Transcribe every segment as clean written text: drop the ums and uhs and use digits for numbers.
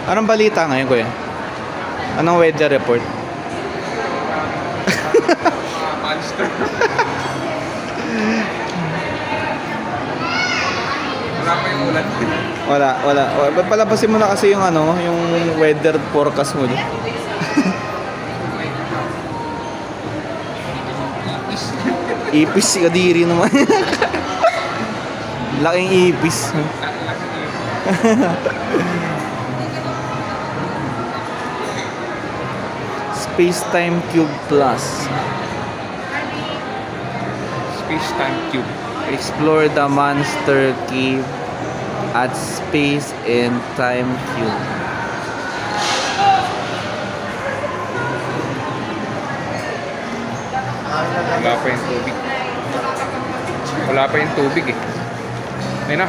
Anong balita ngayon, kuya? Anong weather report? Monster. Wala pa yung ulan. Wala. Ba't palabasin mo na kasi yung ano, yung weather forecast mo? Ipis si Kadiri naman. Laking ipis. Space-Time Cube Plus. Space-Time Cube. Explore the Monster Cave at Space and Time Cube. Wala pa yung tubig. Wala pa yung tubig eh. Ayun na.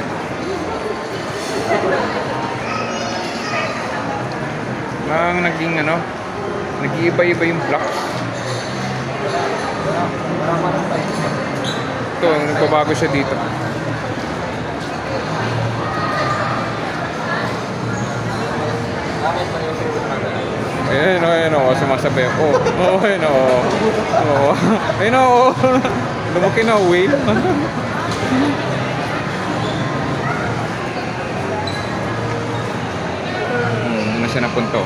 Ang naging ano, nag-iiba-iba yung blocks. Ito, nagbabago siya dito. Ayun o, sumasabi. Ayun o. Ayun o. Lumaki na wave. Na siya napunto.